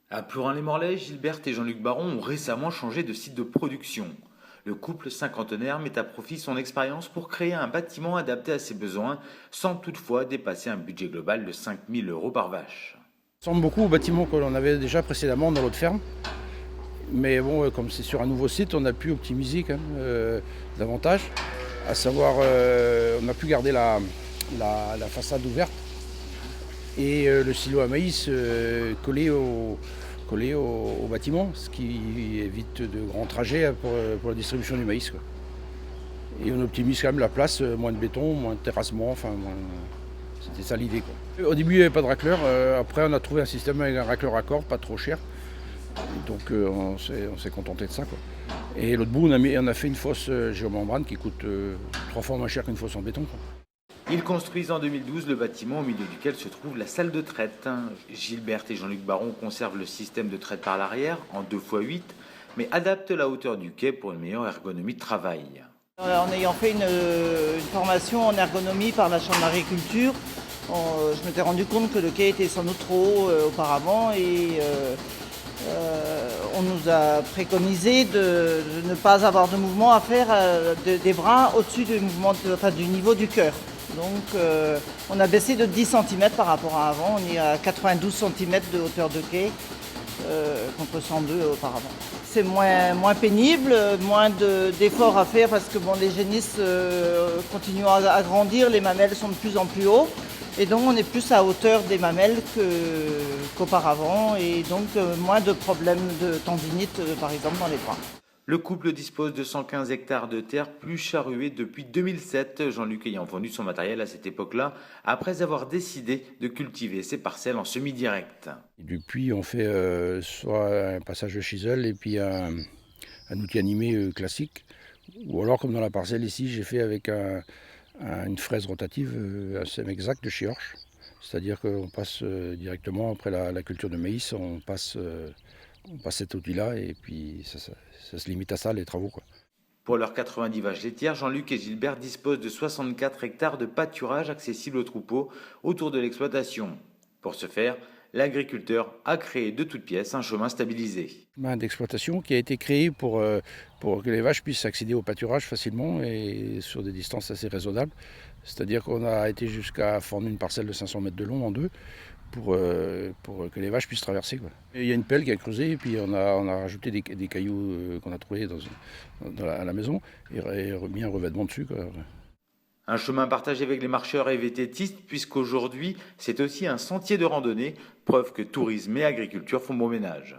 À Plourin-les-Morlaix, Gilberte et Jean-Luc Baron ont récemment changé de site de production. Le couple cinquantenaire met à profit son expérience pour créer un bâtiment adapté à ses besoins, sans toutefois dépasser un budget global de 5 000 € par vache. Ça ressemble beaucoup au bâtiment que l'on avait déjà précédemment dans l'autre ferme. Mais bon, comme c'est sur un nouveau site, on a pu optimiser quand même davantage. À savoir, on a pu garder la façade ouverte et le silo à maïs collé au bâtiment, ce qui évite de grands trajets pour la distribution du maïs, quoi. Et on optimise quand même la place, moins de béton, moins de terrassement, enfin, c'était ça l'idée, quoi. Au début, il n'y avait pas de racleur. Après, on a trouvé un système avec un racleur à cordes, pas trop cher. Donc on s'est contenté de ça, quoi. Et l'autre bout, on a fait une fosse géomembrane qui coûte 3 fois moins cher qu'une fosse en béton, quoi. Ils construisent en 2012 le bâtiment au milieu duquel se trouve la salle de traite. Gilberte et Jean-Luc Baron conservent le système de traite par l'arrière en 2x8, mais adaptent la hauteur du quai pour une meilleure ergonomie de travail. En ayant fait une formation en ergonomie par la Chambre d'agriculture, je m'étais rendu compte que le quai était sans doute trop haut auparavant et on nous a préconisé de ne pas avoir de mouvement à faire des bras au-dessus du niveau du cœur. Donc on a baissé de 10 cm par rapport à avant, on est à 92 cm de hauteur de quai contre 102 auparavant. C'est moins pénible, moins d'efforts à faire parce que bon, les génisses continuent à grandir, les mamelles sont de plus en plus hauts. Et donc on est plus à hauteur des mamelles qu'auparavant et donc moins de problèmes de tendinite par exemple dans les bras. Le couple dispose de 115 hectares de terre plus charruée depuis 2007, Jean-Luc ayant vendu son matériel à cette époque-là, après avoir décidé de cultiver ses parcelles en semi-direct. Depuis, on fait soit un passage de chisel et puis un outil animé classique, ou alors comme dans la parcelle ici, j'ai fait avec une fraise rotative, un sème exact de chez Horsch. C'est-à-dire qu'on passe directement après la culture de maïs, on passe cet outil-là et puis ça se limite à ça les travaux, quoi. Pour leurs 90 vaches laitières, Jean-Luc et Gilbert disposent de 64 hectares de pâturage accessibles aux troupeaux autour de l'exploitation. Pour ce faire, l'agriculteur a créé de toutes pièces un chemin stabilisé. Chemin d'exploitation qui a été créé pour que les vaches puissent accéder au pâturage facilement et sur des distances assez raisonnables. C'est-à-dire qu'on a été jusqu'à former une parcelle de 500 mètres de long en deux pour que les vaches puissent traverser, quoi. Et il y a une pelle qui a creusé et puis on a rajouté des cailloux qu'on a trouvés à la maison et remis un revêtement dessus, quoi. Un chemin partagé avec les marcheurs et vététistes, puisqu'aujourd'hui, c'est aussi un sentier de randonnée, preuve que tourisme et agriculture font bon ménage.